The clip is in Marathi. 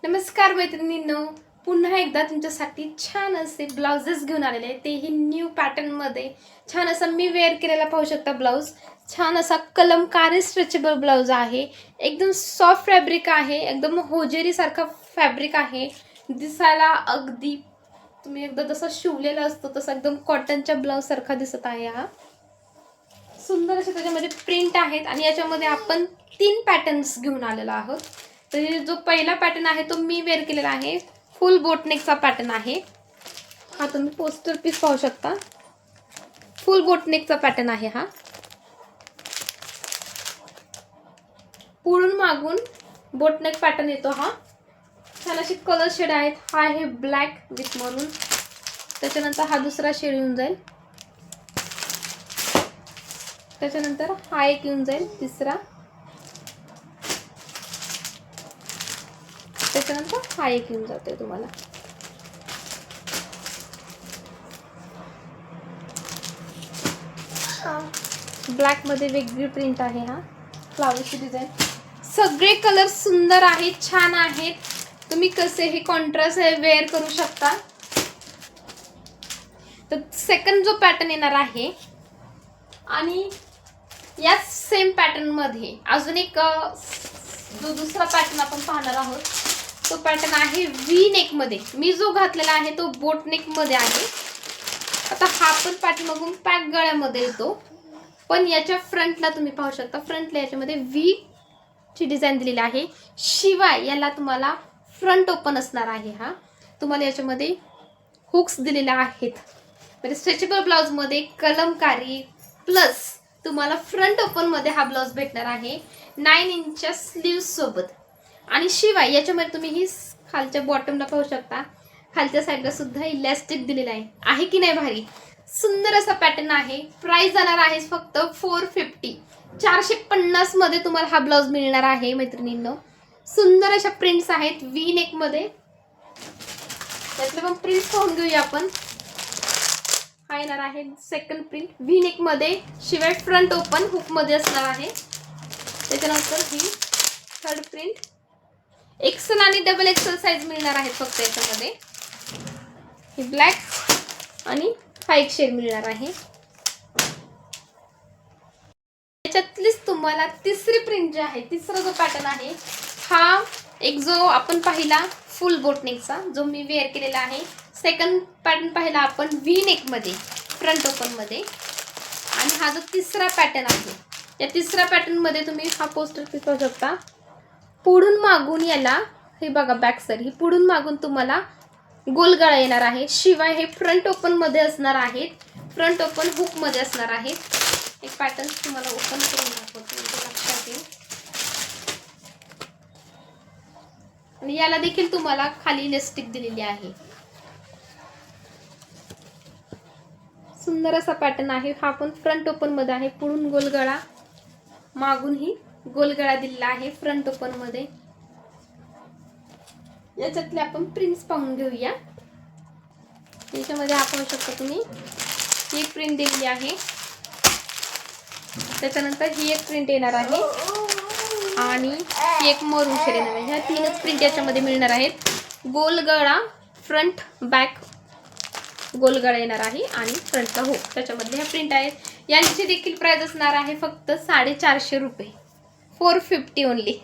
नमस्कार मैत्रिणींनो, पुन्हा एकदा तुमच्यासाठी छान असे ब्लाउजेस घेऊन आलेले आहे, तेही न्यू पॅटर्नमध्ये। छान असा मी वेअर केलेला पाहू शकता ब्लाउज। छान असा कलमकारी स्ट्रेचेबल ब्लाउज आहे, एकदम सॉफ्ट फॅब्रिक आहे, एकदम होजेरी सारखा फॅब्रिक आहे। दिसायला अगदी तुम्ही एकदा जसा शिवलेला असतो तसा एकदम कॉटनच्या ब्लाउज सारखा दिसत आहे। हा सुंदर असे त्याच्यामध्ये प्रिंट आहेत आणि याच्यामध्ये आपण 3 पॅटर्न्स घेऊन आलेलो आहोत। तर जो पहिला पॅटर्न आहे तो मी वेअर केलेला आहे, फुल बोटनेकचा पॅटर्न आहे। हा तुम्ही पोस्टर पीस पाहू शकता, फुल बोटनेकचा पॅटर्न आहे। हा पुढून मागून बोटनेक पॅटर्न येतो। हा छान असे कलर शेड आहेत। हा आहे ब्लॅक विथ मरून, त्याच्यानंतर हा दुसरा शेड येऊन जाईल, त्याच्यानंतर हा एक येऊन जाईल तिसरा, त्याच्यानंतर हा एक येऊन जातोय तुम्हाला। ब्लॅक मध्ये वेगळी प्रिंट आहे। हा फ्लावरची डिझाईन, सगळे कलर सुंदर आहेत, छान आहेत। तुम्ही कसे हे कॉन्ट्रास्ट वेअर करू शकता। तर सेकंड जो पॅटर्न येणार आहे आणि या सेम पॅटर्न मध्ये अजून एक जो दुसरा पॅटर्न आपण पाहणार आहोत तो पॅटर्न आहे व्ही नेक मध्ये। मी जो घातलेला आहे तो बोट नेक मध्ये आहे। आता हा पण पॅटर्न पॅक गळ्यामध्ये येतो, पण याच्या फ्रंटला तुम्ही पाहू शकता, फ्रंटला याच्यामध्ये व्ही ची डिझाईन दिलेली आहे। शिवाय याला तुम्हाला फ्रंट ओपन असणार आहे। हा तुम्हाला याच्यामध्ये हुक्स दिलेले आहेत, म्हणजे स्ट्रेचेबल ब्लाउज मध्ये कलमकारी प्लस तुम्हाला फ्रंट ओपन मध्ये हा ब्लाउज भेटणार आहे 9 इंचच्या स्लीव्स सोबत। आणि शिवाय याच्यामध्ये तुम्ही ही खालच्या बॉटमला पाहू शकता, खालच्या साईडला सुद्धा इलास्टिक दिलेला आहे की नाही भारी। सुंदर असा पॅटर्न आहे। प्राइस जाणार आहे फक्त 450, 450 मध्ये तुम्हाला हा ब्लाउज मिळणार आहे मैत्रिणींनो। सुंदर अशा प्रिंट्स आहेत व्ही नेक मध्ये, त्यातले पण प्रिंट्स पाहून घेऊया आपण। हा येणार आहे सेकंड प्रिंट व्ही नेक मध्ये, शिवाय फ्रंट ओपन हुक मध्ये असणार आहे। त्याच्यानंतर ही थर्ड प्रिंट, एक्सेल आणि डबल एक्सेल साइज मिळणार आहे फक्त याच्यामध्ये। ही ब्लॅक आणि हा एक शेड मिळणार आहे। याच्यातलीच तुम्हाला तिसरी प्रिंट जी आहे, तिसरा जो पॅटर्न आहे हा एक जो आपण पाहिला फुल बोटनेकचा जो मी वेअर केलेला आहे। सेकंड पॅटर्न पाहिला आपण व्ही नेक मध्ये फ्रंट ओपन मध्ये, आणि हा जो तिसरा पॅटर्न आहे या तिसऱ्या पॅटर्न मध्ये तुम्ही हा पोस्टर पीस पाहू शकता। पुढून मागून याला हे बघा बॅक साइड, ही पुढून मागून तुम्हाला गोल गळा येणार आहे। शिवाय हे फ्रंट ओपन मध्ये असणार आहेत, फ्रंट ओपन हुक मध्ये असणार आहेत। एक पॅटर्न तुम्हाला ओपन करून दाखवते म्हणजे लक्षात येईल। आणि याला देखील तुम्हाला खाली इलास्टिक दिलेली आहे। सुंदर असा पॅटर्न आहे। हा पण फ्रंट ओपन मध्ये आहे, पुढून गोल गळा, मागून ही गोल गळा दिलेला आहे फ्रंट ओपन मध्ये। याच्यातले आपण प्रिंट्स पाहून घेऊया। याच्यामध्ये आपण शकतो तुम्ही ही प्रिंट दिलेली आहे, त्याच्यानंतर ही एक प्रिंट येणार आहे आणि ही एक मरून शेड येणार आहे। ह्या तीनच प्रिंट याच्यामध्ये मिळणार आहेत। गोल गळा, फ्रंट बॅक गोल गळा येणार आहे आणि फ्रंटला हो, त्याच्यामध्ये ह्या प्रिंट आहेत। यांची देखील प्राइस असणार आहे फक्त 450 रुपये, 450 ओनली।